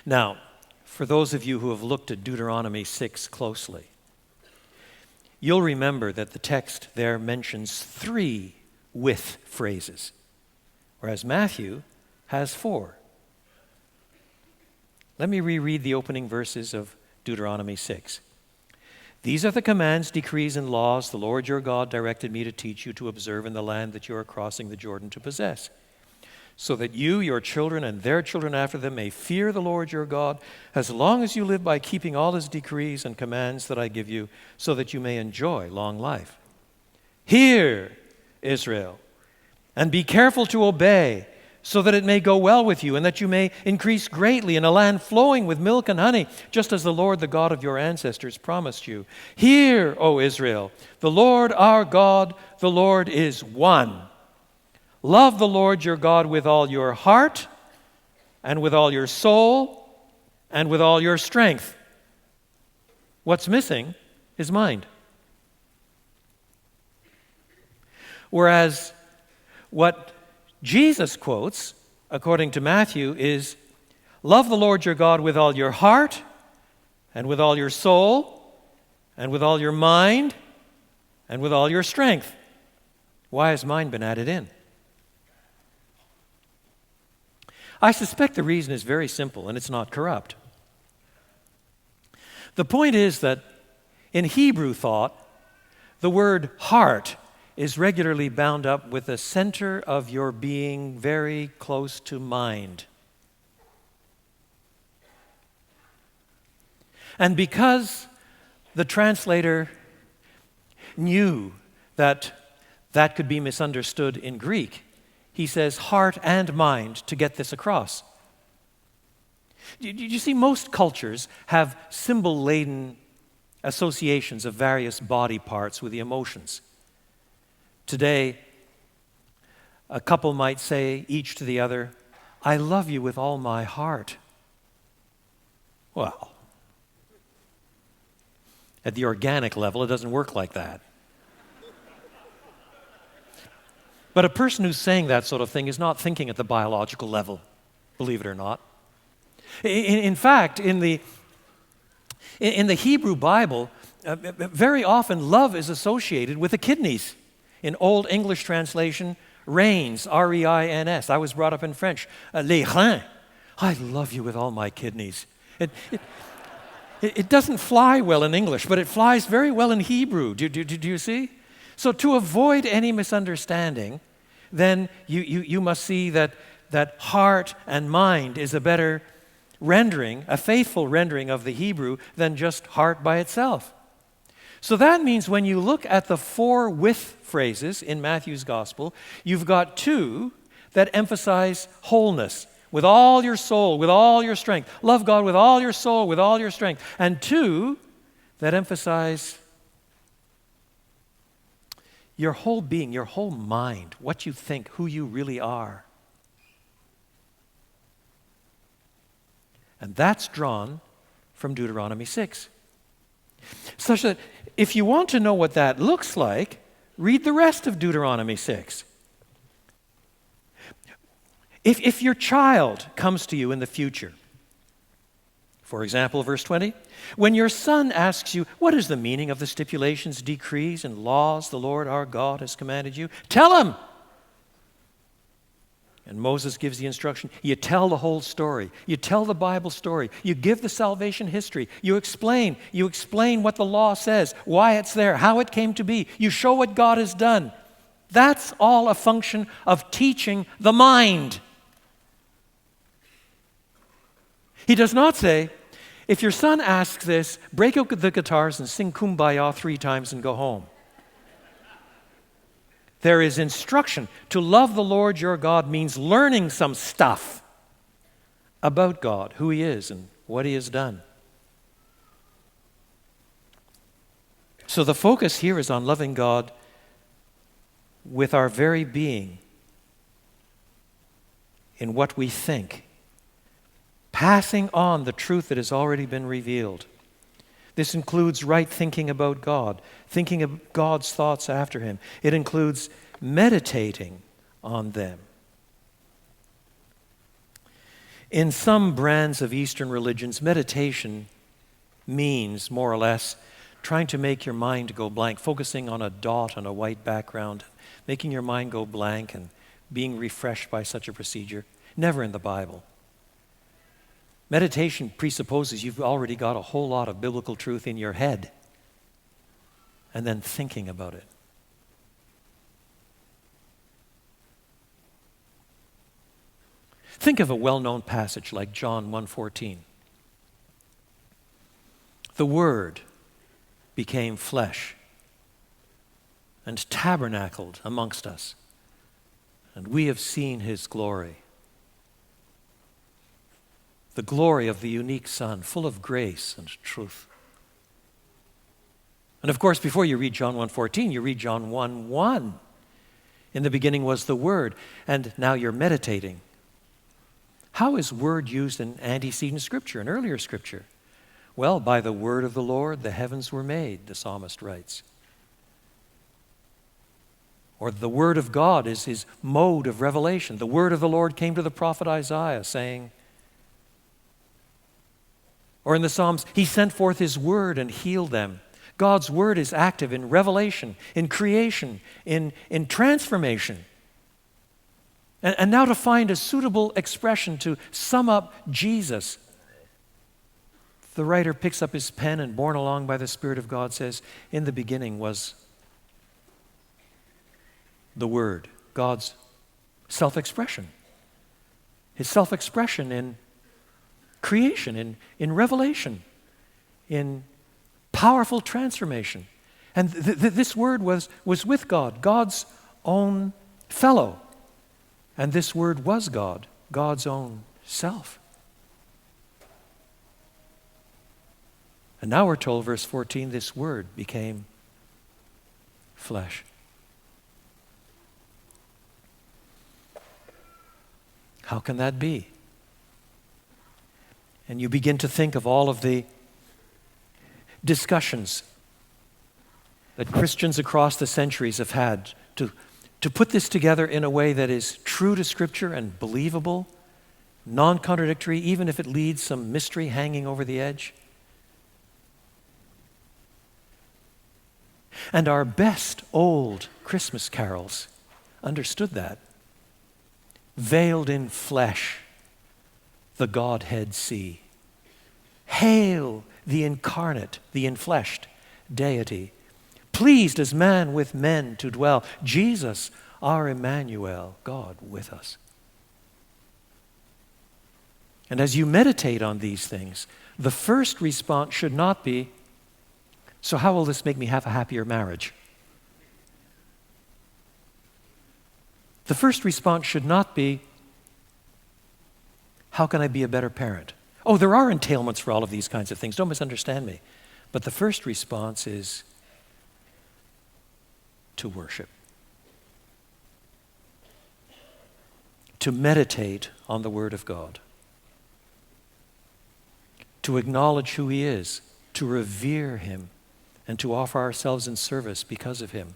Now, for those of you who have looked at Deuteronomy 6 closely, you'll remember that the text there mentions 3 with phrases, whereas Matthew has 4. Let me reread the opening verses of Deuteronomy 6. These are the commands, decrees, and laws the Lord your God directed me to teach you to observe in the land that you are crossing the Jordan to possess, so that you, your children, and their children after them may fear the Lord your God as long as you live by keeping all his decrees and commands that I give you, so that you may enjoy long life. Hear, Israel, and be careful to obey, so that it may go well with you, and that you may increase greatly in a land flowing with milk and honey, just as the Lord, the God of your ancestors, promised you. Hear, O Israel, the Lord our God, the Lord is one. Love the Lord your God with all your heart, and with all your soul, and with all your strength. What's missing is mind. Whereas what Jesus quotes, according to Matthew, is love the Lord your God with all your heart, and with all your soul, and with all your mind, and with all your strength. Why has mind been added in? I suspect the reason is very simple, and it's not corrupt. The point is that in Hebrew thought, the word heart is regularly bound up with the center of your being very close to mind. And because the translator knew that that could be misunderstood in Greek, he says heart and mind to get this across. You see, most cultures have symbol-laden associations of various body parts with the emotions. Today, a couple might say, each to the other, I love you with all my heart. Well, at the organic level, it doesn't work like that. But a person who's saying that sort of thing is not thinking at the biological level, believe it or not. In fact, in the Hebrew Bible, very often love is associated with the kidneys. In Old English translation, reins, R-E-I-N-S. I was brought up in French. Les reins. I love you with all my kidneys. It doesn't fly well in English, but it flies very well in Hebrew. Do you see? So to avoid any misunderstanding, then you must see that heart and mind is a better rendering, a faithful rendering of the Hebrew than just heart by itself. So that means when you look at the 4 with phrases in Matthew's gospel, you've got 2 that emphasize wholeness, with all your soul, with all your strength. Love God with all your soul, with all your strength. And 2 that emphasize your whole being, your whole mind, what you think, who you really are. And that's drawn from Deuteronomy 6. Such that if you want to know what that looks like, read the rest of Deuteronomy 6. If your child comes to you in the future, for example, verse 20, when your son asks you, what is the meaning of the stipulations, decrees, and laws the Lord our God has commanded you? Tell him. And Moses gives the instruction. You tell the whole story. You tell the Bible story. You give the salvation history. You explain what the law says, why it's there, how it came to be. You show what God has done. That's all a function of teaching the mind. He does not say, if your son asks this, break out the guitars and sing Kumbaya 3 times and go home. There is instruction. To love the Lord your God means learning some stuff about God, who he is and what he has done. So the focus here is on loving God with our very being, in what we think, passing on the truth that has already been revealed. This includes right thinking about God, thinking of God's thoughts after him. It includes meditating on them. In some brands of Eastern religions, meditation means, more or less, trying to make your mind go blank, focusing on a dot on a white background, making your mind go blank and being refreshed by such a procedure. Never in the Bible. Meditation presupposes you've already got a whole lot of biblical truth in your head and then thinking about it. Think of a well-known passage like John 1:14. The Word became flesh and tabernacled amongst us, and we have seen his glory. The glory of the unique Son, full of grace and truth. And of course, before you read John 1:14, you read John 1:1. In the beginning was the Word, and now you're meditating. How is word used in antecedent Scripture, in earlier Scripture? Well, by the word of the Lord, the heavens were made, the psalmist writes. Or the word of God is his mode of revelation. The word of the Lord came to the prophet Isaiah, saying, or in the Psalms, he sent forth his word and healed them. God's word is active in revelation, in creation, in transformation. And now to find a suitable expression to sum up Jesus, the writer picks up his pen and, borne along by the Spirit of God, says, in the beginning was the Word, God's self-expression. His self-expression in creation, in revelation, in powerful transformation. And this Word was with God, God's own fellow. And this Word was God, God's own self. And now we're told, verse 14, this Word became flesh. How can that be? And you begin to think of all of the discussions that Christians across the centuries have had to put this together in a way that is true to Scripture and believable, non-contradictory, even if it leaves some mystery hanging over the edge. And our best old Christmas carols understood that. Veiled in flesh, the Godhead see. Hail the incarnate, the enfleshed deity. Pleased as man with men to dwell. Jesus, our Emmanuel, God with us. And as you meditate on these things, the first response should not be, so how will this make me have a happier marriage? The first response should not be, how can I be a better parent? Oh, there are entailments for all of these kinds of things. Don't misunderstand me. But the first response is to worship. To meditate on the Word of God. To acknowledge who He is. To revere Him. And to offer ourselves in service because of Him.